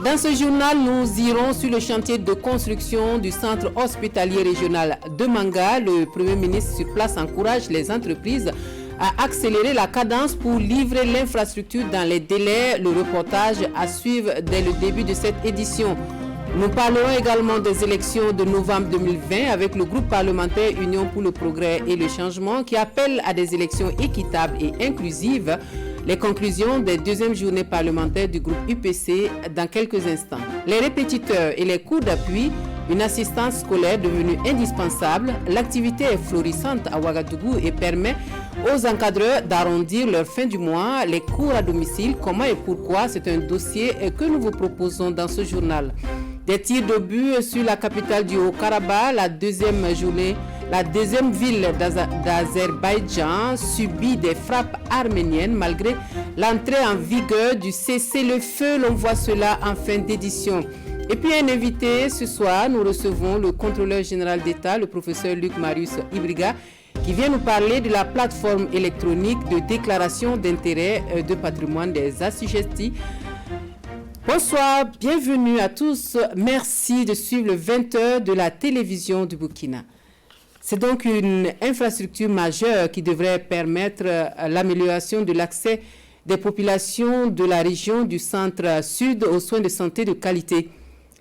Dans ce journal, nous irons sur le chantier de construction du centre hospitalier régional de Manga. Le Premier ministre sur place encourage les entreprises à accélérer la cadence pour livrer l'infrastructure dans les délais. Le reportage à suivre dès le début de cette édition. Nous parlerons également des élections de novembre 2020 avec le groupe parlementaire Union pour le progrès et le changement qui appelle à des élections équitables et inclusives. Les conclusions des deuxièmes journées parlementaires du groupe UPC dans quelques instants. Les répétiteurs et les cours d'appui, une assistance scolaire devenue indispensable. L'activité est florissante à Ouagadougou et permet aux encadreurs d'arrondir leur fin du mois. Les cours à domicile, comment et pourquoi, c'est un dossier que nous vous proposons dans ce journal. Des tirs d'obus sur la capitale du Haut-Karabakh, la deuxième ville d'Azerbaïdjan subit des frappes arméniennes malgré l'entrée en vigueur du cessez-le-feu. L'on voit cela en fin d'édition. Et puis un invité ce soir, nous recevons le contrôleur général d'État, le professeur Luc Marius Ibriga, qui vient nous parler de la plateforme électronique de déclaration d'intérêt de patrimoine des assujettis. Bonsoir, bienvenue à tous. Merci de suivre le 20h de la télévision du Burkina. C'est donc une infrastructure majeure qui devrait permettre l'amélioration de l'accès des populations de la région du centre-sud aux soins de santé de qualité.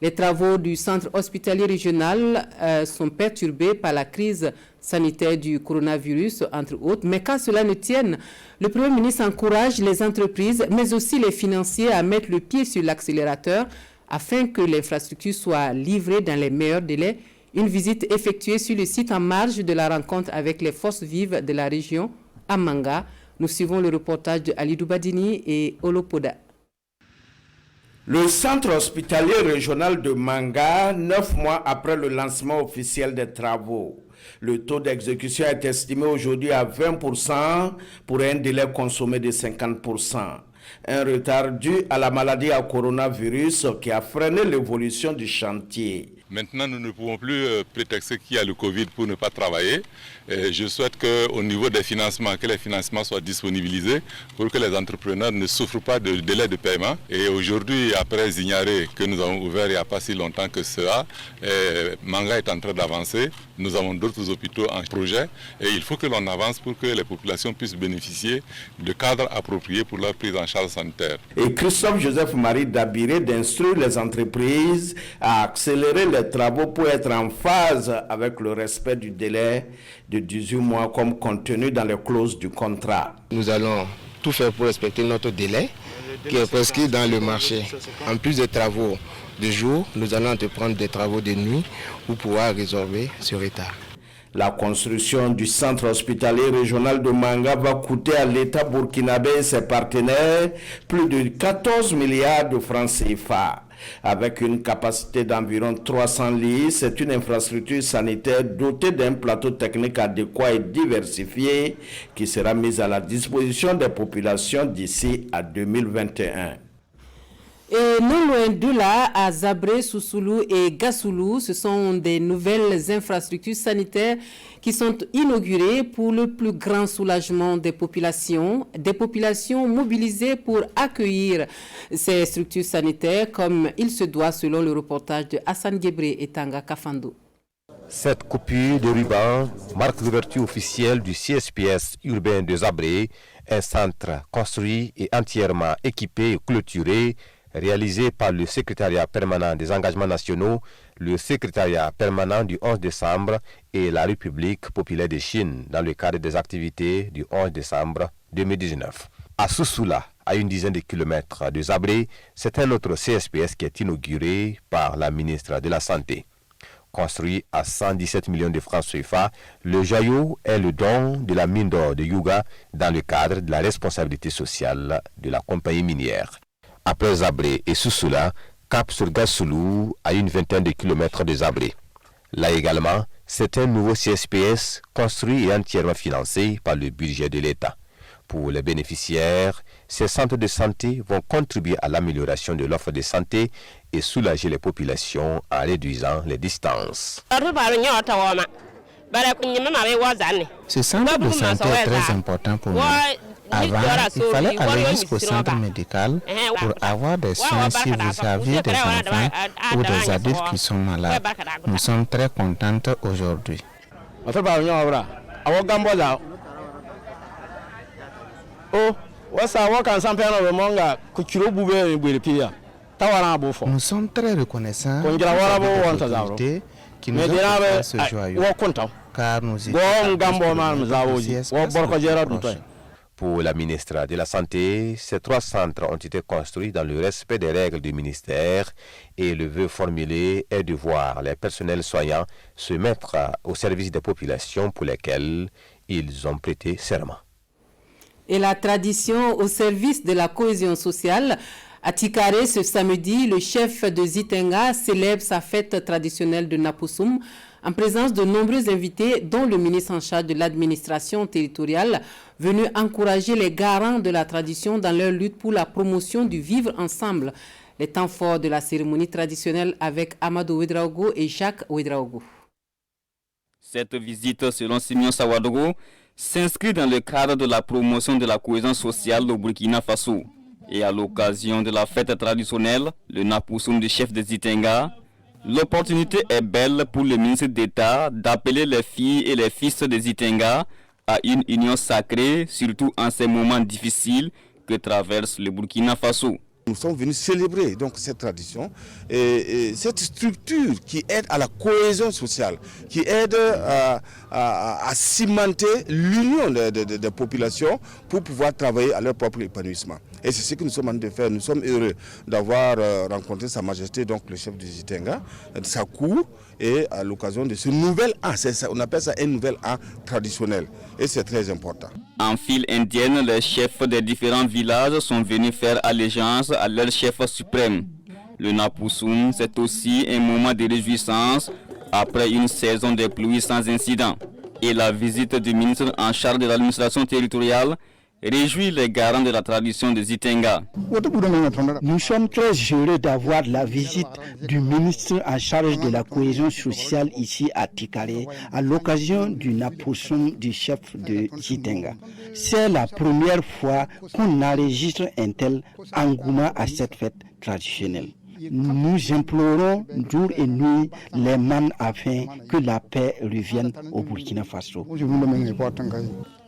Les travaux du centre hospitalier régional sont perturbés par la crise sanitaire du coronavirus, entre autres. Mais qu'à cela ne tienne, le Premier ministre encourage les entreprises, mais aussi les financiers à mettre le pied sur l'accélérateur afin que l'infrastructure soit livrée dans les meilleurs délais. Une visite effectuée sur le site en marge de la rencontre avec les forces vives de la région à Manga. Nous suivons le reportage de Ali Doubadini et Olopoda. Le centre hospitalier régional de Manga, 9 mois après le lancement officiel des travaux. Le taux d'exécution est estimé aujourd'hui à 20% pour un délai consommé de 50%. Un retard dû à la maladie à coronavirus qui a freiné l'évolution du chantier. Maintenant, nous ne pouvons plus prétexter qu'il y a le Covid pour ne pas travailler. Je souhaite qu'au niveau des financements, que les financements soient disponibilisés pour que les entrepreneurs ne souffrent pas de délai de paiement. Et aujourd'hui, après Zignaré, que nous avons ouvert il n'y a pas si longtemps que cela, Manga est en train d'avancer. Nous avons d'autres hôpitaux en projet et il faut que l'on avance pour que les populations puissent bénéficier de cadres appropriés pour leur prise en charge sanitaire. Et Christophe Joseph-Marie Dabiré d'instruire les entreprises à accélérer les travaux pour être en phase avec le respect du délai de 18 mois comme contenu dans les clauses du contrat. Nous allons tout faire pour respecter notre délai qui est prescrit dans le marché. En plus des travaux de jour, nous allons entreprendre des travaux de nuit pour pouvoir résorber ce retard. La construction du centre hospitalier régional de Manga va coûter à l'État burkinabé et ses partenaires plus de 14 milliards de francs CFA. Avec une capacité d'environ 300 lits, c'est une infrastructure sanitaire dotée d'un plateau technique adéquat et diversifié qui sera mise à la disposition des populations d'ici à 2021. Et non loin de là, à Zabré, Sousoulou et Gassoulou, ce sont des nouvelles infrastructures sanitaires qui sont inaugurées pour le plus grand soulagement des populations mobilisées pour accueillir ces structures sanitaires comme il se doit selon le reportage de Hassan Gebré et Tanga Kafando. Cette coupure de ruban marque l'ouverture officielle du CSPS urbain de Zabré, un centre construit et entièrement équipé et clôturé, réalisé par le secrétariat permanent des engagements nationaux, le secrétariat permanent du 11 décembre et la République populaire de Chine dans le cadre des activités du 11 décembre 2019. À Sousoula, à une dizaine de kilomètres de Zabré, c'est un autre CSPS qui est inauguré par la ministre de la Santé. Construit à 117 millions de francs CFA, le joyau est le don de la mine d'or de Yuga dans le cadre de la responsabilité sociale de la compagnie minière. Après Zabré et Sousoula, cap sur Gassoulou à une vingtaine de kilomètres de Zabré. Là également, c'est un nouveau CSPS construit et entièrement financé par le budget de l'État. Pour les bénéficiaires, ces centres de santé vont contribuer à l'amélioration de l'offre de santé et soulager les populations en réduisant les distances. Ce centre de santé est très important pour nous. Avant, il fallait aller jusqu'au centre médical pour avoir des soins si vous aviez des enfants ou des adultes qui sont malades. Nous sommes très contentes aujourd'hui. Nous sommes très reconnaissants pour les autorités qui nous ont fait ce joyau, car nous étions Pour la ministre de la Santé, ces 3 centres ont été construits dans le respect des règles du ministère et le vœu formulé est de voir les personnels soignants se mettre au service des populations pour lesquelles ils ont prêté serment. Et la tradition au service de la cohésion sociale. À Tikare, ce samedi, le chef de Zitenga célèbre sa fête traditionnelle de Napoussoum en présence de nombreux invités, dont le ministre en charge de l'administration territoriale, venu encourager les garants de la tradition dans leur lutte pour la promotion du vivre ensemble. Les temps forts de la cérémonie traditionnelle avec Amadou Ouedraogo et Jacques Ouedraogo. Cette visite, selon Simeon Sawadogo, s'inscrit dans le cadre de la promotion de la cohésion sociale au Burkina Faso. Et à l'occasion de la fête traditionnelle, le Napoussoum du chef de Zitenga, l'opportunité est belle pour le ministre d'État d'appeler les filles et les fils de Zitenga à une union sacrée, surtout en ces moments difficiles que traverse le Burkina Faso. Nous sommes venus célébrer donc cette tradition et cette structure qui aide à la cohésion sociale, qui aide à cimenter l'union des populations pour pouvoir travailler à leur propre épanouissement. Et c'est ce que nous sommes en train de faire. Nous sommes heureux d'avoir rencontré Sa Majesté, donc le chef du Zitenga, de sa cour, et à l'occasion de ce nouvel an, on appelle ça un nouvel an traditionnel. Et c'est très important. En file indienne, les chefs des différents villages sont venus faire allégeance à leur chef suprême. Le Napoussoum, c'est aussi un moment de réjouissance après une saison de pluie sans incident. Et la visite du ministre en charge de l'administration territoriale réjouit les garants de la tradition de Zitenga. Nous sommes très heureux d'avoir la visite du ministre en charge de la cohésion sociale ici à Tikare à l'occasion du Napoussoum du chef de Zitenga. C'est la première fois qu'on enregistre un tel engouement à cette fête traditionnelle. Nous implorons jour et nuit les man afin que la paix revienne au Burkina Faso.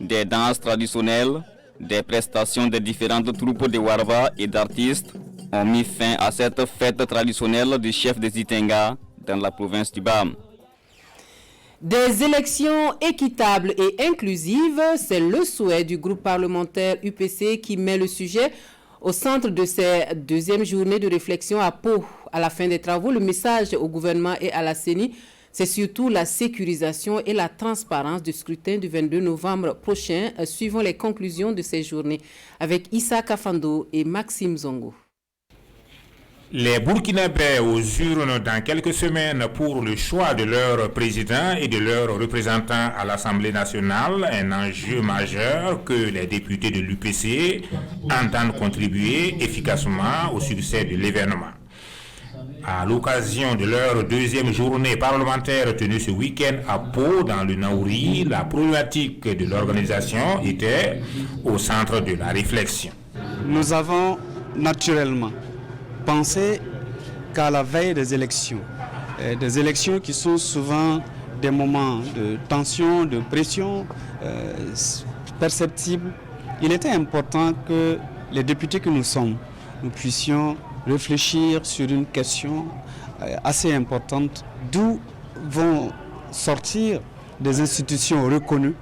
Des danses traditionnelles, des prestations des différentes troupes de Warva et d'artistes ont mis fin à cette fête traditionnelle du chef de Zitenga dans la province du Bam. Des élections équitables et inclusives, c'est le souhait du groupe parlementaire UPC qui met le sujet au centre de ces deuxièmes journées de réflexion à Pau. À la fin des travaux, le message au gouvernement et à la CENI, c'est surtout la sécurisation et la transparence du scrutin du 22 novembre prochain, suivant les conclusions de ces journées, avec Issa Kafando et Maxime Zongo. Les Burkinabés aux urnes dans quelques semaines pour le choix de leur président et de leurs représentants à l'Assemblée nationale, un enjeu majeur que les députés de l'UPC entendent contribuer efficacement au succès de l'événement. À l'occasion de leur deuxième journée parlementaire tenue ce week-end à Pau, dans le Naouri, la problématique de l'organisation était au centre de la réflexion. Nous avons naturellement pensé qu'à la veille des élections qui sont souvent des moments de tension, de pression perceptibles, il était important que les députés que nous sommes, nous puissions réfléchir sur une question assez importante, d'où vont sortir des institutions reconnues,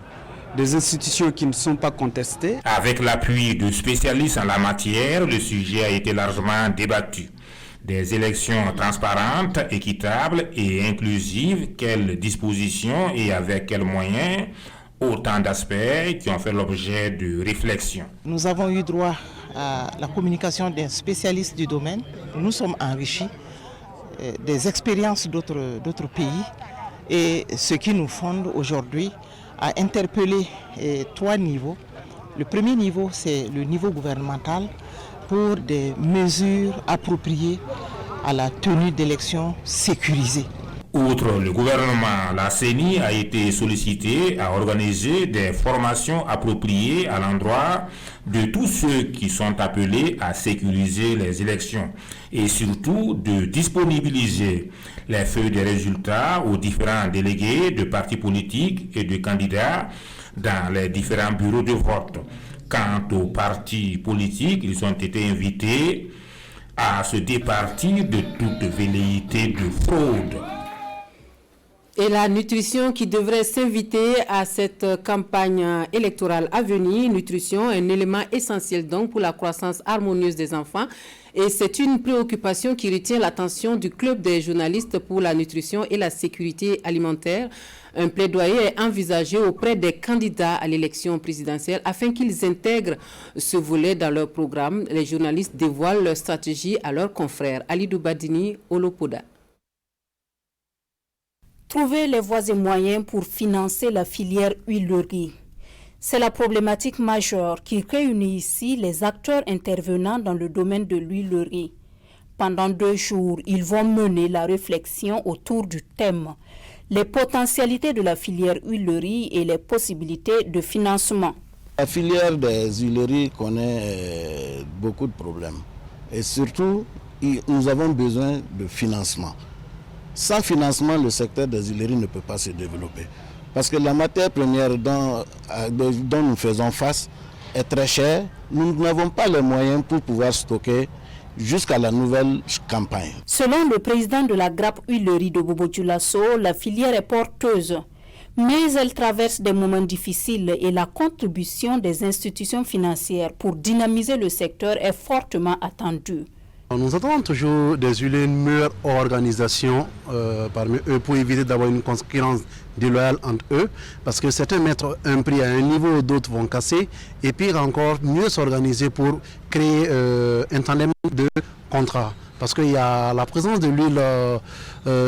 des institutions qui ne sont pas contestées. Avec l'appui de spécialistes en la matière, le sujet a été largement débattu. Des élections transparentes, équitables et inclusives, quelles dispositions et avec quels moyens? Autant d'aspects qui ont fait l'objet de réflexions. Nous avons eu droit à la communication des spécialistes du domaine. Nous sommes enrichis des expériences d'autres pays et ce qui nous fonde aujourd'hui à interpeller 3 niveaux. Le premier niveau, c'est le niveau gouvernemental pour des mesures appropriées à la tenue d'élections sécurisées. Outre le gouvernement, la CENI a été sollicitée à organiser des formations appropriées à l'endroit de tous ceux qui sont appelés à sécuriser les élections et surtout de disponibiliser les feuilles de résultats aux différents délégués de partis politiques et de candidats dans les différents bureaux de vote. Quant aux partis politiques, ils ont été invités à se départir de toute velléité de fraude. Et la nutrition qui devrait s'inviter à cette campagne électorale à venir. Nutrition, un élément essentiel donc pour la croissance harmonieuse des enfants. Et c'est une préoccupation qui retient l'attention du Club des journalistes pour la nutrition et la sécurité alimentaire. Un plaidoyer est envisagé auprès des candidats à l'élection présidentielle afin qu'ils intègrent ce volet dans leur programme. Les journalistes dévoilent leur stratégie à leurs confrères. Alidou Badini, Olopoda. Trouver les voies et moyens pour financer la filière huilerie. C'est la problématique majeure qui réunit ici les acteurs intervenant dans le domaine de l'huilerie. Pendant 2 jours, ils vont mener la réflexion autour du thème « Les potentialités de la filière huilerie et les possibilités de financement ». La filière des huileries connaît beaucoup de problèmes. Et surtout, nous avons besoin de financement. Sans financement, le secteur des huileries ne peut pas se développer. Parce que la matière première dont nous faisons face est très chère. Nous n'avons pas les moyens pour pouvoir stocker jusqu'à la nouvelle campagne. Selon le président de la grappe huilerie de Bobo-Dioulasso, la filière est porteuse. Mais elle traverse des moments difficiles et la contribution des institutions financières pour dynamiser le secteur est fortement attendue. Nous attendons toujours des huiliers une meilleure organisation parmi eux pour éviter d'avoir une concurrence déloyale entre eux, parce que certains mettent un prix à un niveau, d'autres vont casser, et pire encore, mieux s'organiser pour créer un de contrats. Parce qu'il y a la présence de l'huile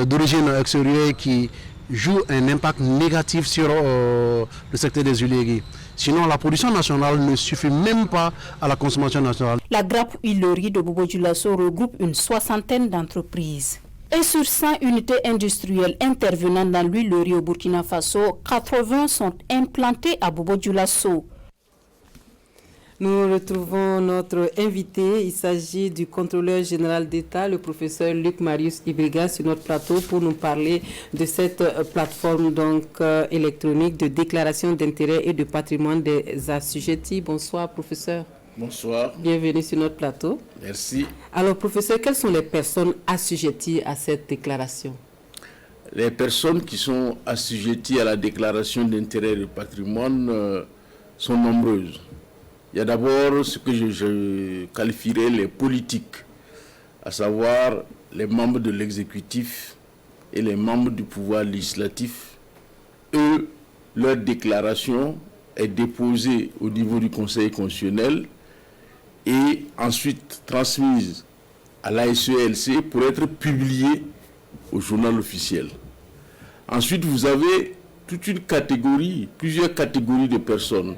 d'origine extérieure qui joue un impact négatif sur le secteur des huileries. Sinon, la production nationale ne suffit même pas à la consommation nationale. La grappe huilerie de Bobo-Dioulasso regroupe une 60aine d'entreprises. Et sur 100 unités industrielles intervenant dans l'huilerie au Burkina Faso, 80 sont implantées à Bobo-Dioulasso. Nous retrouvons notre invité. Il s'agit du contrôleur général d'État, le professeur Luc Marius Ibriga, sur notre plateau pour nous parler de cette plateforme électronique de déclaration d'intérêt et de patrimoine des assujettis. Bonsoir, professeur. Bonsoir. Bienvenue sur notre plateau. Merci. Alors, professeur, quelles sont les personnes assujetties à cette déclaration? Les personnes qui sont assujetties à la déclaration d'intérêt et de patrimoine sont nombreuses. Il y a d'abord ce que je qualifierais les politiques, à savoir les membres de l'exécutif et les membres du pouvoir législatif. Eux, leur déclaration est déposée au niveau du Conseil constitutionnel et ensuite transmise à l'ASELC pour être publiée au journal officiel. Ensuite, vous avez toute une catégorie, plusieurs catégories de personnes.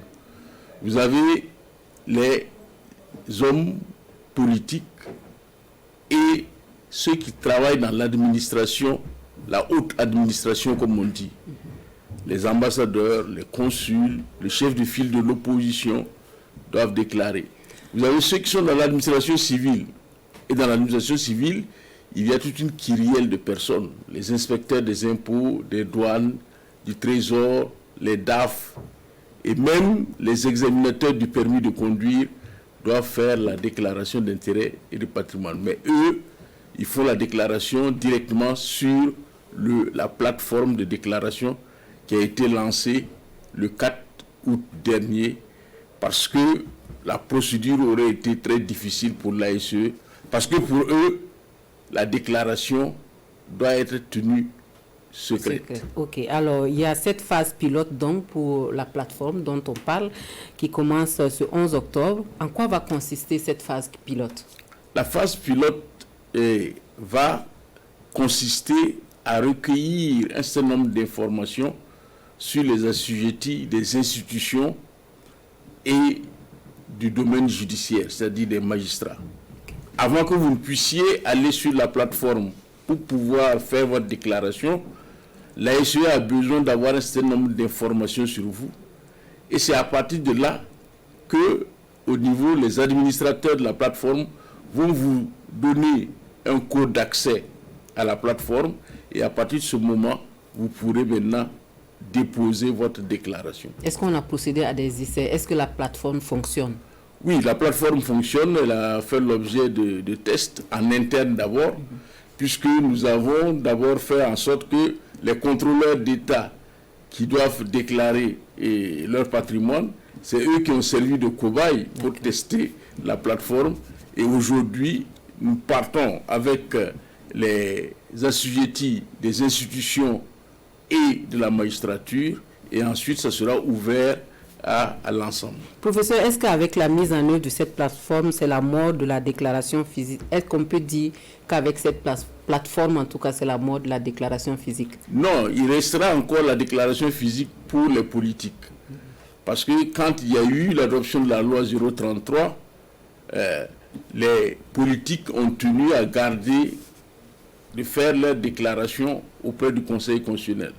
Vous avez les hommes politiques et ceux qui travaillent dans l'administration, la haute administration comme on dit. Les ambassadeurs, les consuls, les chefs de file de l'opposition doivent déclarer. Vous avez ceux qui sont dans l'administration civile. Et dans l'administration civile, il y a toute une kyrielle de personnes. Les inspecteurs des impôts, des douanes, du trésor, les DAF, et même les examinateurs du permis de conduire doivent faire la déclaration d'intérêt et de patrimoine. Mais eux, ils font la déclaration directement sur la plateforme de déclaration qui a été lancée le 4 août dernier, parce que la procédure aurait été très difficile pour l'ASE, parce que pour eux, la déclaration doit être tenue secrète. Ok, alors il y a cette phase pilote donc pour la plateforme dont on parle, qui commence ce 11 octobre. En quoi va consister cette phase pilote? La phase pilote va consister à recueillir un certain nombre d'informations sur les assujettis des institutions et du domaine judiciaire, c'est-à-dire des magistrats. Avant que vous ne puissiez aller sur la plateforme pour pouvoir faire votre déclaration, la SE a besoin d'avoir un certain nombre d'informations sur vous. Et c'est à partir de là que, au niveau, les administrateurs de la plateforme vont vous donner un code d'accès à la plateforme. Et à partir de ce moment, vous pourrez maintenant déposer votre déclaration. Est-ce qu'on a procédé à des essais? Est-ce que la plateforme fonctionne? Oui, la plateforme fonctionne. Elle a fait l'objet de tests en interne d'abord, puisque nous avons d'abord fait en sorte que les contrôleurs d'État qui doivent déclarer leur patrimoine, c'est eux qui ont servi de cobaye pour tester la plateforme. Et aujourd'hui, nous partons avec les assujettis des institutions et de la magistrature, et ensuite ça sera ouvert à l'ensemble. Professeur, est-ce qu'avec la mise en œuvre de cette plateforme, c'est la mort de la déclaration physique? Est-ce qu'on peut dire qu'avec cette plateforme, en tout cas, c'est la mort de la déclaration physique? Non, il restera encore la déclaration physique pour les politiques. Parce que quand il y a eu l'adoption de la loi 033, les politiques ont tenu à garder, de faire leur déclaration auprès du Conseil constitutionnel.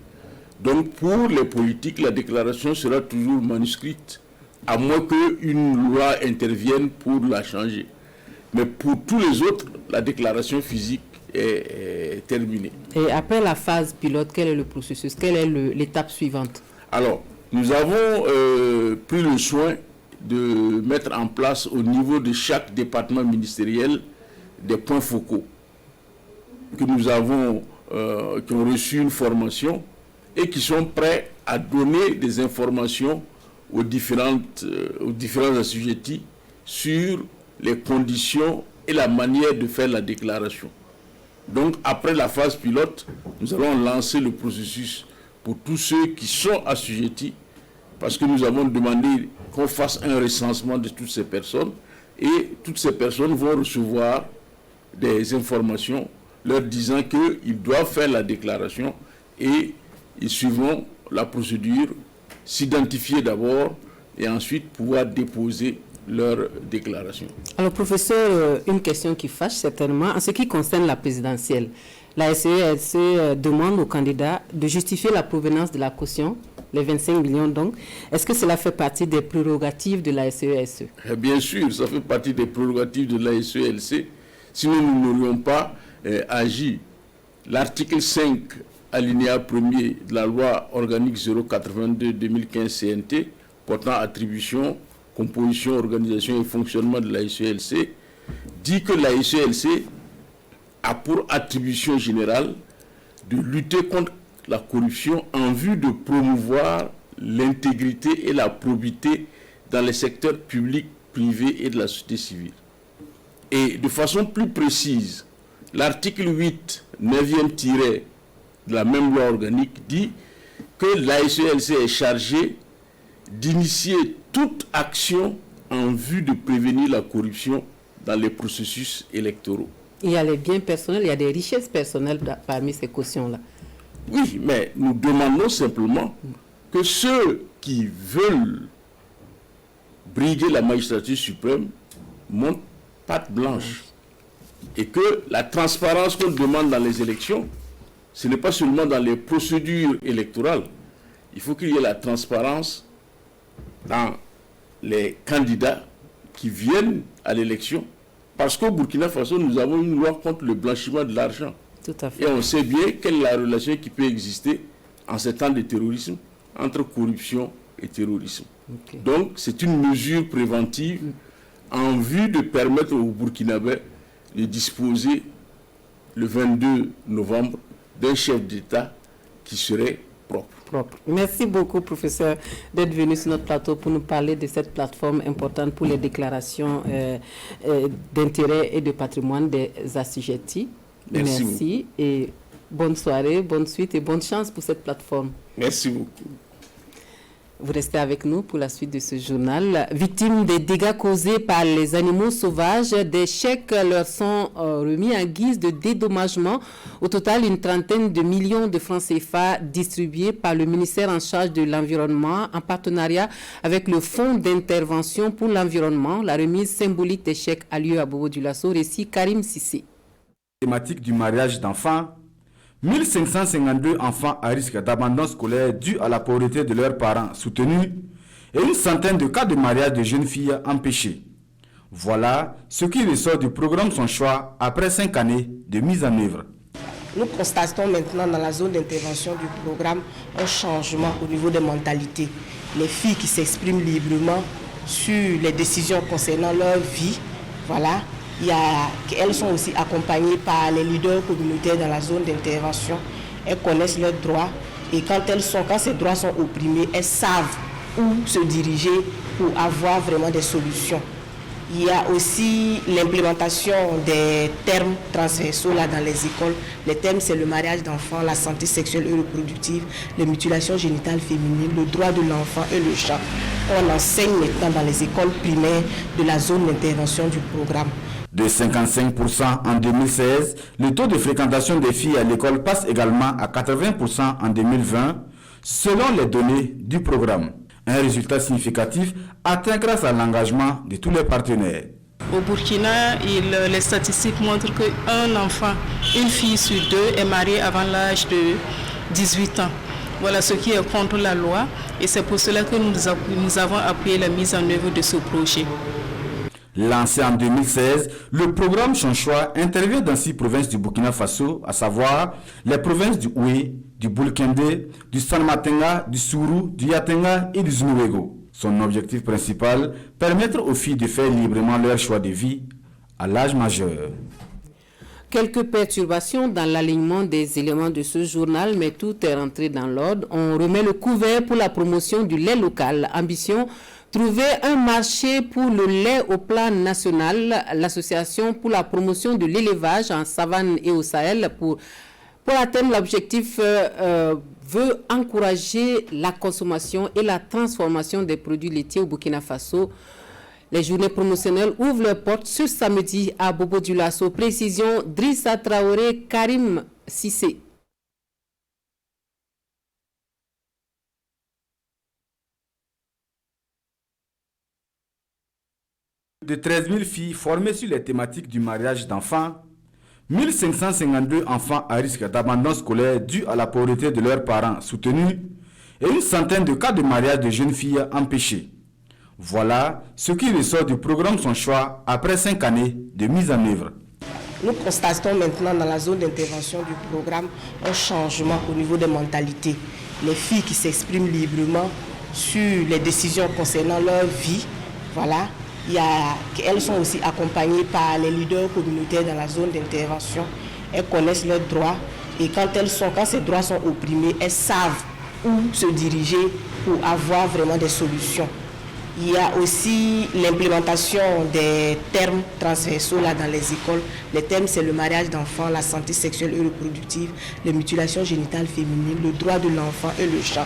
Donc pour les politiques, la déclaration sera toujours manuscrite, à moins qu'une loi intervienne pour la changer. Mais pour tous les autres, la déclaration physique est terminée. Et après la phase pilote, quel est le processus? Quelle est l'étape suivante? Alors, nous avons pris le soin de mettre en place au niveau de chaque département ministériel des points focaux que nous avons, qui ont reçu une formation et qui sont prêts à donner des informations aux différents assujettis sur les conditions et la manière de faire la déclaration. Donc, après la phase pilote, nous allons lancer le processus pour tous ceux qui sont assujettis, parce que nous avons demandé qu'on fasse un recensement de toutes ces personnes, et toutes ces personnes vont recevoir des informations leur disant qu'ils doivent faire la déclaration et ils suivront la procédure, s'identifier d'abord et ensuite pouvoir déposer leur déclaration. Alors professeur, une question qui fâche certainement, en ce qui concerne la présidentielle, la SELC demande aux candidats de justifier la provenance de la caution, les 25 millions donc. Est-ce que cela fait partie des prérogatives de la SELC? Bien sûr, ça fait partie des prérogatives de la SELC. Sinon, nous n'aurions pas agi. L'article 5, alinéa 1er de la loi organique 082-2015 CNT, portant attribution, composition, organisation et fonctionnement de la SELC, dit que la SELC a pour attribution générale de lutter contre la corruption en vue de promouvoir l'intégrité et la probité dans les secteurs publics, privés et de la société civile. Et de façon plus précise, l'article 8, 9e tiré de la même loi organique dit que la SELC est chargée d'initier toute action en vue de prévenir la corruption dans les processus électoraux. Il y a les biens personnels, il y a des richesses personnelles parmi ces cautions-là. Oui, mais nous demandons simplement que ceux qui veulent briguer la magistrature suprême montrent patte blanche. Et que la transparence qu'on demande dans les élections, ce n'est pas seulement dans les procédures électorales. Il faut qu'il y ait la transparence dans les candidats qui viennent à l'élection. Parce qu'au Burkina Faso, nous avons une loi contre le blanchiment de l'argent. Tout à fait. Et on sait bien quelle est la relation qui peut exister en ces temps de terrorisme entre corruption et terrorisme. Okay. Donc, c'est une mesure préventive en vue de permettre aux Burkinabés de disposer le 22 novembre d'un chef d'État qui serait propre. Merci beaucoup, professeur, d'être venu sur notre plateau pour nous parler de cette plateforme importante pour les déclarations d'intérêt et de patrimoine des assujettis. Merci et bonne soirée, bonne suite et bonne chance pour cette plateforme. Merci beaucoup. Vous restez avec nous pour la suite de ce journal. Victimes des dégâts causés par les animaux sauvages, des chèques leur sont remis en guise de dédommagement. Au total, une trentaine de millions de francs CFA distribués par le ministère en charge de l'environnement en partenariat avec le Fonds d'intervention pour l'environnement. La remise symbolique des chèques a lieu à Bobo-Dioulasso. Récit Karim Sissé. Thématique du mariage d'enfants, 1552 enfants à risque d'abandon scolaire dû à la pauvreté de leurs parents soutenus et une centaine de cas de mariage de jeunes filles empêchés. Voilà ce qui ressort du programme Son Choix après 5 années de mise en œuvre. Nous constatons maintenant dans la zone d'intervention du programme un changement au niveau des mentalités. Les filles qui s'expriment librement sur les décisions concernant leur vie, voilà. Elles sont aussi accompagnées par les leaders communautaires dans la zone d'intervention. Elles connaissent leurs droits et quand ces droits sont opprimés, elles savent où se diriger pour avoir vraiment des solutions. Il y a aussi l'implémentation des termes transversaux là, dans les écoles. Les termes, c'est le mariage d'enfants, la santé sexuelle et reproductive, les mutilations génitales féminines, le droit de l'enfant et le genre. On enseigne maintenant dans les écoles primaires de la zone d'intervention du programme. De 55% en 2016, le taux de fréquentation des filles à l'école passe également à 80% en 2020, selon les données du programme. Un résultat significatif atteint grâce à l'engagement de tous les partenaires. Au Burkina, les statistiques montrent qu'un enfant, une fille sur deux est mariée avant l'âge de 18 ans. Voilà ce qui est contre la loi et c'est pour cela que nous avons appuyé la mise en œuvre de ce projet. Lancé en 2016, le programme Son Choix intervient dans 6 provinces du Burkina Faso, à savoir les provinces du Houé, du Boulkende, du Sanmatenga, du Sourou, du Yatenga et du Zunouego. Son objectif principal, permettre aux filles de faire librement leur choix de vie à l'âge majeur. Quelques perturbations dans l'alignement des éléments de ce journal, mais tout est rentré dans l'ordre. On remet le couvert pour la promotion du lait local. Ambition, trouver un marché pour le lait au plan national. L'association pour la promotion de l'élevage en savane et au Sahel pour atteindre l'objectif veut encourager la consommation et la transformation des produits laitiers au Burkina Faso. Les journées promotionnelles ouvrent leurs portes ce samedi à Bobo Dioulasso. Précision Drissa Traoré, Karim Sissé. De 13 000 filles formées sur les thématiques du mariage d'enfants, 1552 enfants à risque d'abandon scolaire dû à la pauvreté de leurs parents soutenus et une centaine de cas de mariage de jeunes filles empêchés. Voilà ce qui ressort du programme Son Choix après 5 années de mise en œuvre. Nous constatons maintenant dans la zone d'intervention du programme un changement au niveau des mentalités. Les filles qui s'expriment librement sur les décisions concernant leur vie, voilà. Elles sont aussi accompagnées par les leaders communautaires dans la zone d'intervention. Elles connaissent leurs droits et quand ces droits sont opprimés, elles savent où se diriger pour avoir vraiment des solutions. Il y a aussi l'implémentation des termes transversaux là, dans les écoles. Les termes, c'est le mariage d'enfants, la santé sexuelle et reproductive, les mutilations génitales féminines, le droit de l'enfant et le genre.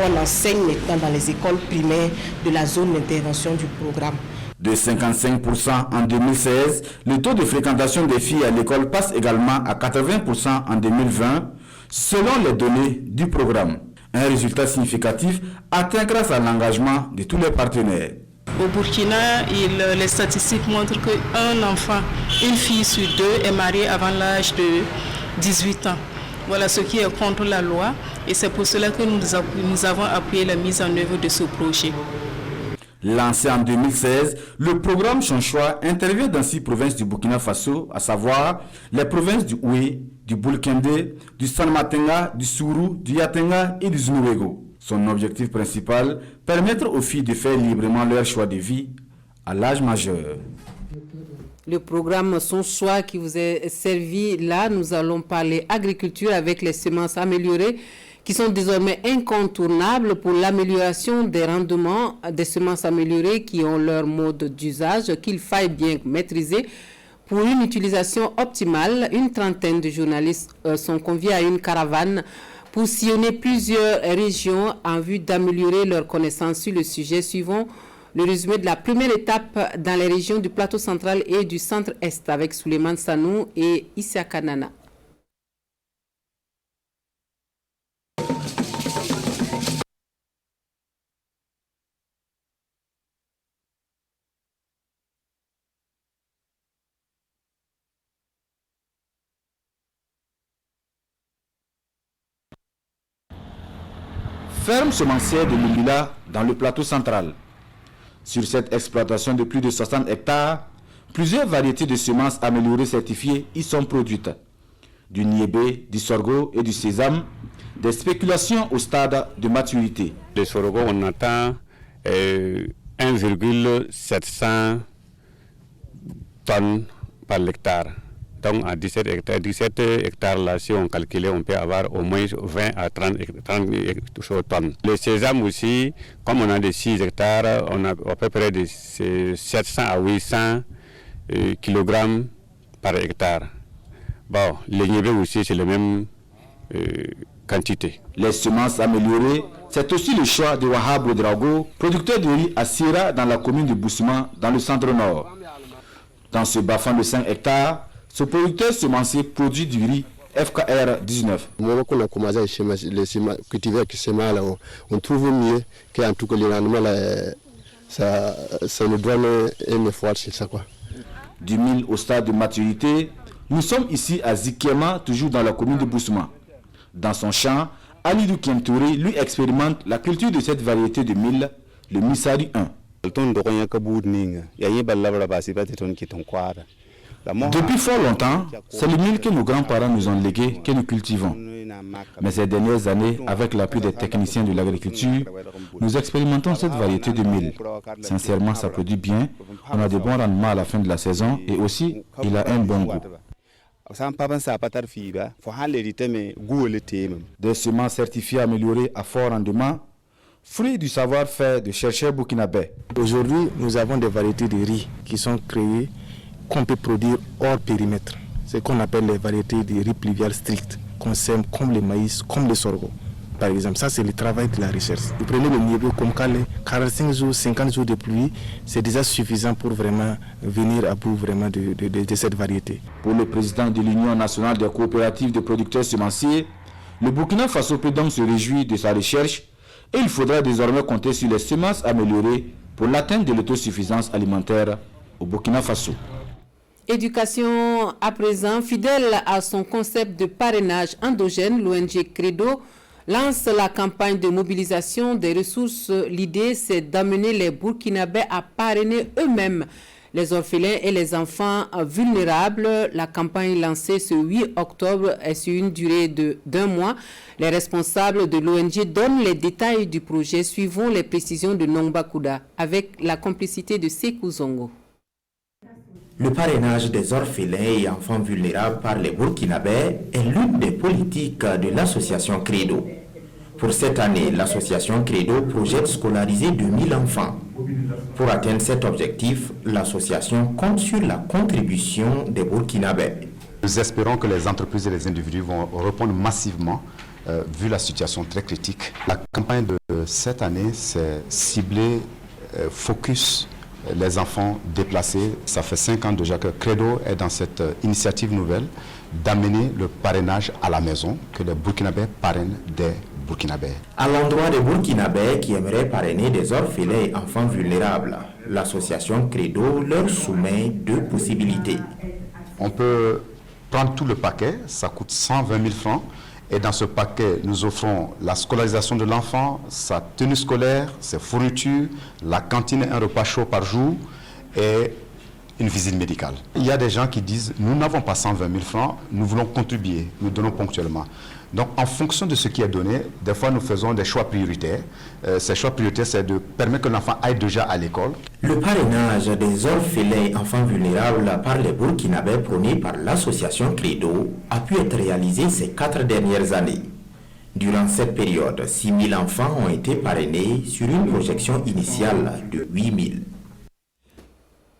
On enseigne maintenant dans les écoles primaires de la zone d'intervention du programme. De 55% en 2016, le taux de fréquentation des filles à l'école passe également à 80% en 2020, selon les données du programme. Un résultat significatif atteint grâce à l'engagement de tous les partenaires. Au Burkina, les statistiques montrent qu'un enfant, une fille sur deux est mariée avant l'âge de 18 ans. Voilà ce qui est contre la loi et c'est pour cela que nous avons appuyé la mise en œuvre de ce projet. Lancé en 2016, le programme Son Choix intervient dans 6 provinces du Burkina Faso, à savoir les provinces du Houé, du Boulkende, du Sanmatenga, du Sourou, du Yatenga et du Zunouego. Son objectif principal, permettre aux filles de faire librement leur choix de vie à l'âge majeur. Le programme Son Choix qui vous est servi là, nous allons parler agriculture avec les semences améliorées qui sont désormais incontournables pour l'amélioration des rendements des semences améliorées qui ont leur mode d'usage qu'il faille bien maîtriser. Pour une utilisation optimale, une trentaine de journalistes sont conviés à une caravane pour sillonner plusieurs régions en vue d'améliorer leurs connaissances sur le sujet. Suivant le résumé de la première étape dans les régions du plateau central et du centre-est avec Souleymane Sanou et Issa Kanana. ferme semencière de Lumbila dans le plateau central. Sur cette exploitation de plus de 60 hectares, plusieurs variétés de semences améliorées certifiées y sont produites. Du niébé, du sorgho et du sésame, des spéculations au stade de maturité. Le sorgho, on attend 1,700 tonnes par hectare. Donc à 17 hectares là, si on calcule, on peut avoir au moins 20 à 30 tonnes. Le sésame aussi, comme on a des 6 hectares, on a à peu près de 700 à 800 kg par hectare. Bon, le niébé aussi, c'est la même quantité. Les semences améliorées, c'est aussi le choix de Wahab Ouedraogo, producteur de riz à Sira dans la commune de Boussouma, dans le centre-nord. Dans ce bas-fond de 5 hectares, ce producteur semencier produit du riz FKR 19. Au moment qu'on a commencé à cultiver avec ce semences-là, on trouve mieux qu'en tout cas le rendement, ça nous donne un effort sur ça, quoi. Du mil au stade de maturité, nous sommes ici à Zikiema, toujours dans la commune de Boussouma. Dans son champ, Alidou Kentouré lui expérimente la culture de cette variété de mil, le Misari 1. Depuis fort longtemps, c'est le mil que nos grands-parents nous ont légué que nous cultivons. Mais ces dernières années, avec l'appui des techniciens de l'agriculture, nous expérimentons cette variété de mil. Sincèrement, ça produit bien, on a de bons rendements à la fin de la saison et aussi, il a un bon goût. Des semences certifiées améliorées à fort rendement, fruit du savoir-faire de chercheurs burkinabés. Aujourd'hui, nous avons des variétés de riz qui sont créées qu'on peut produire hors périmètre. C'est ce qu'on appelle les variétés de riz pluvial strict, qu'on sème comme le maïs, comme le sorgho. Par exemple, ça c'est le travail de la recherche. Vous prenez le niébé comme Calais, 45 jours, 50 jours de pluie, c'est déjà suffisant pour vraiment venir à bout vraiment de cette variété. Pour le président de l'Union nationale des coopératives de producteurs semenciers, le Burkina Faso peut donc se réjouir de sa recherche et il faudra désormais compter sur les semences améliorées pour l'atteinte de l'autosuffisance alimentaire au Burkina Faso. Éducation à présent, fidèle à son concept de parrainage endogène, l'ONG Credo lance la campagne de mobilisation des ressources. L'idée, c'est d'amener les Burkinabés à parrainer eux-mêmes les orphelins et les enfants vulnérables. La campagne lancée ce 8 octobre est sur une durée d'un mois. Les responsables de l'ONG donnent les détails du projet. Suivons les précisions de Nongba Kouda avec la complicité de Sekou Zongo. Le parrainage des orphelins et enfants vulnérables par les Burkinabés est l'une des politiques de l'association Credo. Pour cette année, l'association Credo projette scolariser 2000 enfants. Pour atteindre cet objectif, l'association compte sur la contribution des Burkinabés. Nous espérons que les entreprises et les individus vont répondre massivement vu la situation très critique. La campagne de cette année, c'est ciblé, focus les enfants déplacés. Ça fait 5 ans déjà que Credo est dans cette initiative nouvelle d'amener le parrainage à la maison, que les Burkinabés parrainent des Burkinabés. À l'endroit des Burkinabés qui aimeraient parrainer des orphelins et enfants vulnérables, l'association Credo leur soumet 2 possibilités. On peut prendre tout le paquet, ça coûte 120 000 francs. Et dans ce paquet, nous offrons la scolarisation de l'enfant, sa tenue scolaire, ses fournitures, la cantine et un repas chaud par jour et une visite médicale. Il y a des gens qui disent, nous n'avons pas 120 000 francs, nous voulons contribuer, nous donnons ponctuellement. Donc en fonction de ce qui est donné, des fois nous faisons des choix prioritaires. Ces choix prioritaires, c'est de permettre que l'enfant aille déjà à l'école. Le parrainage des orphelins et enfants vulnérables par les Burkinabés prôné par l'association Credo a pu être réalisé ces 4 dernières années. Durant cette période, 6 000 enfants ont été parrainés sur une projection initiale de 8 000.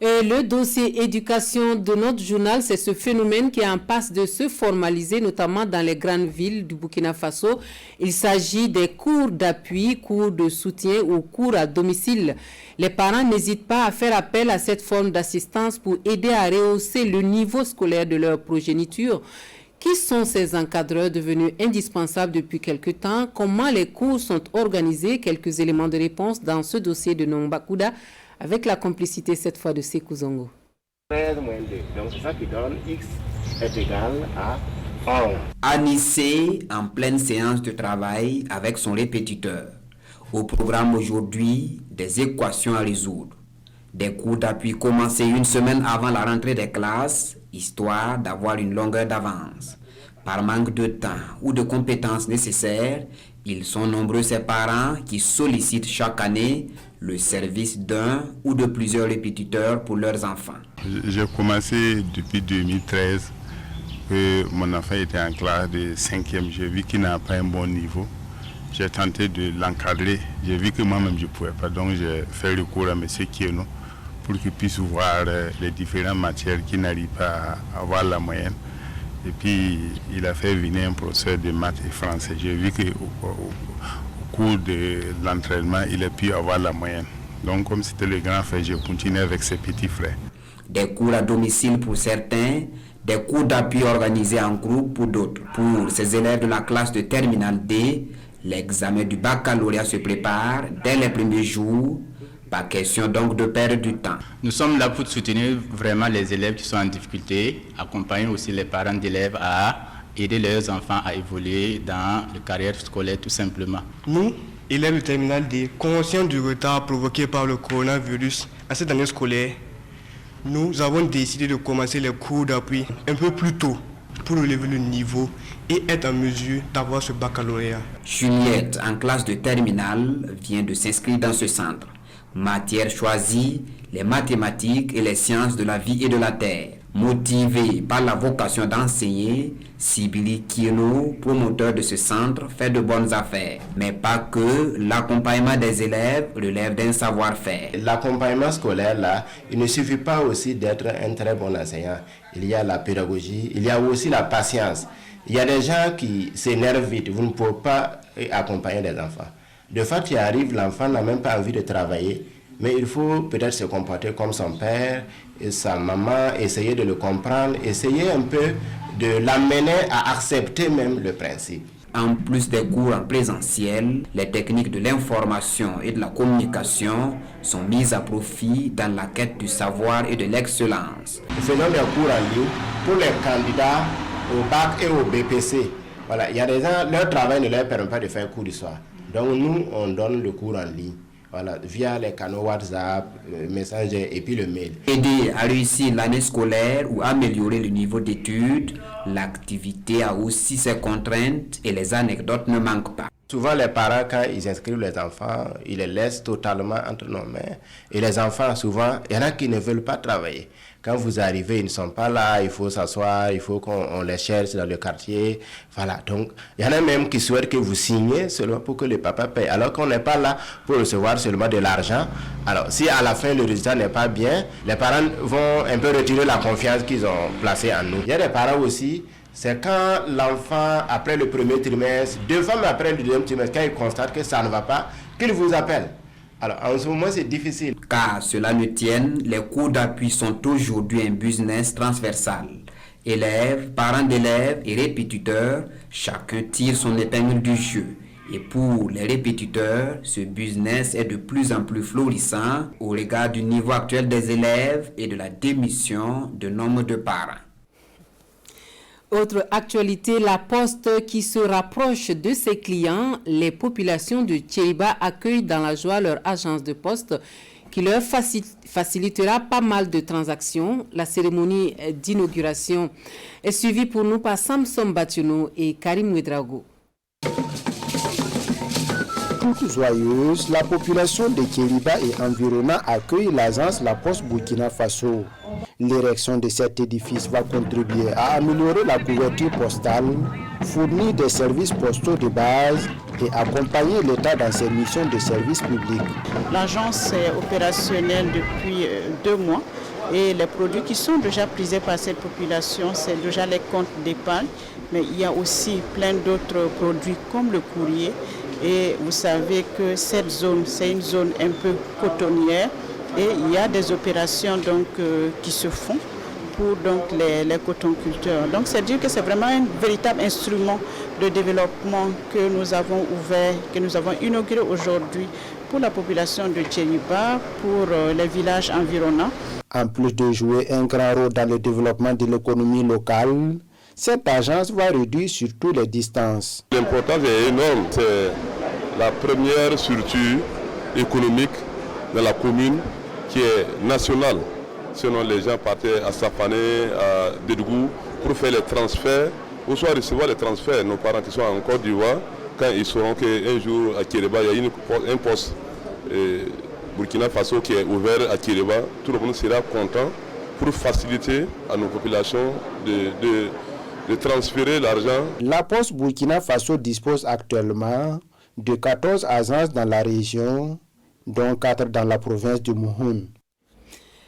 Et le dossier éducation de notre journal, c'est ce phénomène qui est en passe de se formaliser, notamment dans les grandes villes du Burkina Faso. Il s'agit des cours d'appui, cours de soutien ou cours à domicile. Les parents n'hésitent pas à faire appel à cette forme d'assistance pour aider à rehausser le niveau scolaire de leur progéniture. Qui sont ces encadreurs devenus indispensables depuis quelque temps? Comment les cours sont organisés? Quelques éléments de réponse dans ce dossier de Nongba Kouda, avec la complicité cette fois de Sekou Zongo. Donc c'est ça qui donne x est égal à Anissé en pleine séance de travail avec son répétiteur. Au programme aujourd'hui, des équations à résoudre. Des cours d'appui commencés une semaine avant la rentrée des classes, histoire d'avoir une longueur d'avance. Par manque de temps ou de compétences nécessaires, ils sont nombreux ces parents qui sollicitent chaque année le service d'un ou de plusieurs répétiteurs pour leurs enfants. J'ai commencé depuis 2013, que mon enfant était en classe de 5e. J'ai vu qu'il n'a pas un bon niveau. J'ai tenté de l'encadrer. J'ai vu que moi-même je ne pouvais pas. Donc j'ai fait recours à M. Kieno pour qu'il puisse voir les différentes matières qui n'arrivent pas à avoir la moyenne. Et puis il a fait venir un professeur de maths et français. J'ai vu qu'au cours de l'entraînement, il a pu avoir la moyenne. Donc comme c'était le grand frère, j'ai continué avec ses petits frères. Des cours à domicile pour certains, des cours d'appui organisés en groupe pour d'autres. Pour ces élèves de la classe de terminale D, l'examen du baccalauréat se prépare dès les premiers jours. Pas question donc de perdre du temps. Nous sommes là pour soutenir vraiment les élèves qui sont en difficulté, accompagner aussi les parents d'élèves à aider leurs enfants à évoluer dans la carrière scolaire tout simplement. Nous, élèves de terminale D, conscients du retard provoqué par le coronavirus à cette année scolaire, nous avons décidé de commencer les cours d'appui un peu plus tôt pour relever le niveau et être en mesure d'avoir ce baccalauréat. Juliette, en classe de terminale, vient de s'inscrire dans ce centre. Matière choisie, les mathématiques et les sciences de la vie et de la terre. Motivée par la vocation d'enseigner, Sibili Kieno, promoteur de ce centre, fait de bonnes affaires. Mais pas que, l'accompagnement des élèves relève d'un savoir-faire. L'accompagnement scolaire, là, il ne suffit pas aussi d'être un très bon enseignant. Il y a la pédagogie, il y a aussi la patience. Il y a des gens qui s'énervent vite, vous ne pouvez pas accompagner des enfants. De fait, il arrive, l'enfant n'a même pas envie de travailler, mais il faut peut-être se comporter comme son père et sa maman, essayer de le comprendre, essayer un peu de l'amener à accepter même le principe. En plus des cours en présentiel, les techniques de l'information et de la communication sont mises à profit dans la quête du savoir et de l'excellence. Nous faisons des cours en ligne pour les candidats au bac et au BPC. Voilà, il y a des gens, leur travail ne leur permet pas de faire cours du soir. Donc nous, on donne le cours en ligne, voilà, via les canaux WhatsApp, Messenger et puis le mail. Aider à réussir l'année scolaire ou améliorer le niveau d'études, l'activité a aussi ses contraintes et les anecdotes ne manquent pas. Souvent les parents, quand ils inscrivent les enfants, ils les laissent totalement entre nos mains. Et les enfants, souvent, il y en a qui ne veulent pas travailler. Quand vous arrivez, ils ne sont pas là, il faut s'asseoir, il faut qu'on les cherche dans le quartier. Voilà, donc il y en a même qui souhaitent que vous signiez seulement pour que le papa paye, alors qu'on n'est pas là pour recevoir seulement de l'argent. Alors si à la fin le résultat n'est pas bien, les parents vont un peu retirer la confiance qu'ils ont placée en nous. Il y a des parents aussi, c'est quand l'enfant, après le premier trimestre, 2 fois mais après le deuxième trimestre, quand il constate que ça ne va pas, qu'il vous appelle. Alors, en ce moment, c'est difficile. Car cela ne tienne, les cours d'appui sont aujourd'hui un business transversal. Élèves, parents d'élèves et répétiteurs, chacun tire son épingle du jeu. Et pour les répétiteurs, ce business est de plus en plus florissant au regard du niveau actuel des élèves et de la démission de nombre de parents. Autre actualité, la Poste qui se rapproche de ses clients, les populations de Tchériba accueillent dans la joie leur agence de poste qui leur facilitera pas mal de transactions. La cérémonie d'inauguration est suivie pour nous par Samson Batuno et Karim Ouedraogo. Toute joyeuse, la population de Tchériba et environnant accueille l'agence La Poste Burkina Faso. L'érection de cet édifice va contribuer à améliorer la couverture postale, fournir des services postaux de base et accompagner l'État dans ses missions de service public. L'agence est opérationnelle depuis 2 mois et les produits qui sont déjà prisés par cette population, c'est déjà les comptes d'épargne, mais il y a aussi plein d'autres produits comme le courrier. Et vous savez que cette zone, c'est une zone un peu cotonnière et il y a des opérations donc, qui se font pour donc, les cotonculteurs. Donc c'est dire que c'est vraiment un véritable instrument de développement que nous avons ouvert, que nous avons inauguré aujourd'hui pour la population de Tchériba, pour les villages environnants. En plus de jouer un grand rôle dans le développement de l'économie locale, Cette agence va réduire surtout les distances. L'importance est énorme. C'est la première structure économique de la commune qui est nationale. Sinon, les gens partaient à Safané, à Dédougou pour faire les transferts, ou soit recevoir les transferts. Nos parents qui sont en Côte d'Ivoire, quand ils sauront qu'un jour à Kéréba, il y a un poste Burkina Faso qui est ouvert à Kéréba, tout le monde sera content pour faciliter à nos populations de transférer l'argent. La Poste Burkina Faso dispose actuellement de 14 agences dans la région, dont 4 dans la province de Mouhoun.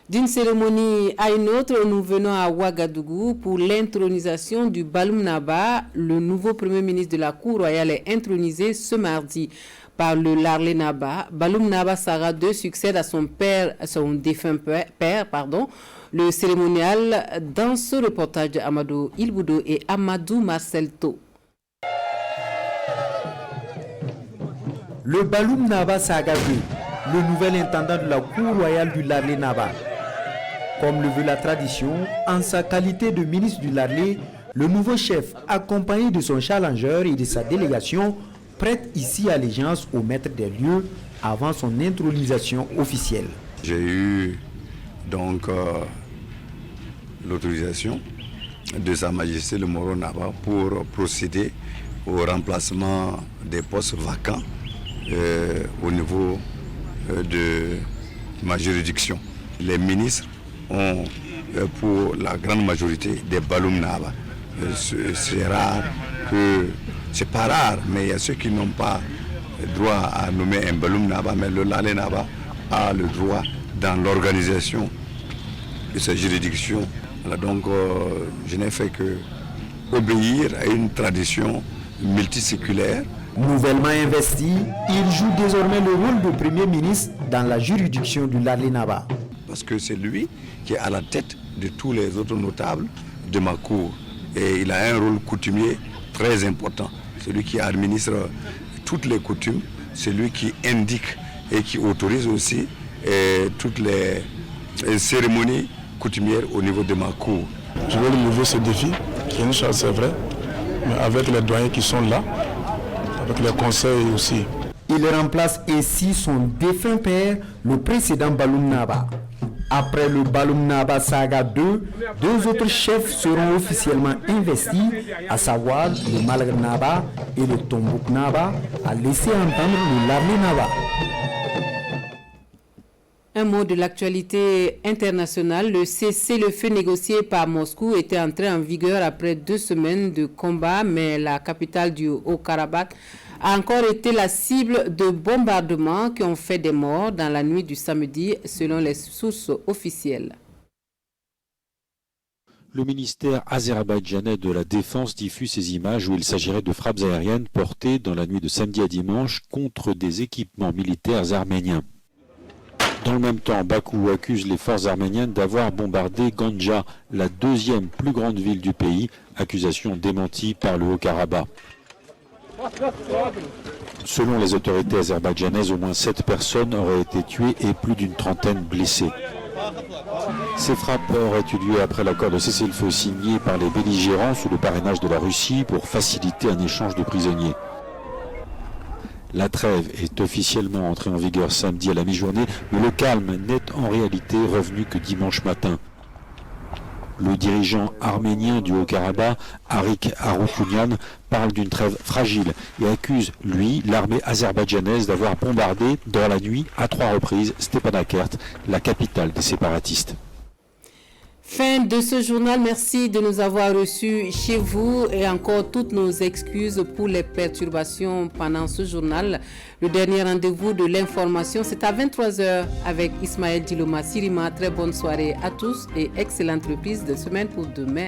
D'une cérémonie à une autre, nous venons à Ouagadougou pour l'intronisation du Baloum Naba. Le nouveau premier ministre de la Cour royale est intronisé ce mardi par le Larlé Naba. Baloum Naba Sara II succède à son défunt père. Le cérémonial dans ce reportage de Amadou Ilboudo et Amadou Marcelto. Le Baloum Naba Saga II, le nouvel intendant de la Cour royale du Larlé Naba. Comme le veut la tradition, en sa qualité de ministre du Larlé, le nouveau chef, accompagné de son challenger et de sa délégation, prête ici allégeance au maître des lieux avant son intronisation officielle. J'ai eu donc l'autorisation de Sa Majesté le Moro Naba pour procéder au remplacement des postes vacants au niveau de ma juridiction. Les ministres ont pour la grande majorité des Baloum Naba. C'est rare que, c'est pas rare, mais il y a ceux qui n'ont pas droit à nommer un Baloum Naba, mais le Larlé Naba a le droit dans l'organisation de sa juridiction. Voilà, donc je n'ai fait que obéir à une tradition multiséculaire. Nouvellement investi, il joue désormais le rôle de Premier ministre dans la juridiction du Larlé Naba. Parce que c'est lui qui est à la tête de tous les autres notables de ma cour. Et il a un rôle coutumier très important. C'est lui qui administre toutes les coutumes, c'est lui qui indique et qui autorise aussi toutes les cérémonies coutumières au niveau de ma cour. Je vais relever ce défi, qui est une chose, c'est vrai, mais avec les doyens qui sont là, avec les conseils aussi. Il remplace ici son défunt père, le précédent Baloum Naba. Après le Baloum Naba Saga II, 2 autres chefs seront officiellement investis, à savoir le Malgré Naba et le Tombouk Naba, a laissé entendre le Larlé Naba. Un mot de l'actualité internationale, le cessez-le-feu négocié par Moscou était entré en vigueur après 2 semaines de combat, mais la capitale du Haut-Karabakh a encore été la cible de bombardements qui ont fait des morts dans la nuit du samedi, selon les sources officielles. Le ministère azerbaïdjanais de la Défense diffuse ces images où il s'agirait de frappes aériennes portées dans la nuit de samedi à dimanche contre des équipements militaires arméniens. Dans le même temps, Bakou accuse les forces arméniennes d'avoir bombardé Ganja, la 2e plus grande ville du pays, accusation démentie par le Haut-Karabakh. Selon les autorités azerbaïdjanaises, au moins 7 personnes auraient été tuées et plus d'une trentaine blessées. Ces frappes auraient eu lieu après l'accord de cessez-le-feu signé par les belligérants sous le parrainage de la Russie pour faciliter un échange de prisonniers. La trêve est officiellement entrée en vigueur samedi à la mi-journée, mais le calme n'est en réalité revenu que dimanche matin. Le dirigeant arménien du Haut-Karabakh, Arik Harounian, parle d'une trêve fragile et accuse, lui, l'armée azerbaïdjanaise d'avoir bombardé dans la nuit à 3 reprises Stepanakert, la capitale des séparatistes. Fin de ce journal, merci de nous avoir reçus chez vous et encore toutes nos excuses pour les perturbations pendant ce journal. Le dernier rendez-vous de l'information, c'est à 23h avec Ismaël Diloma Sirima. Très bonne soirée à tous et excellente reprise de semaine pour demain.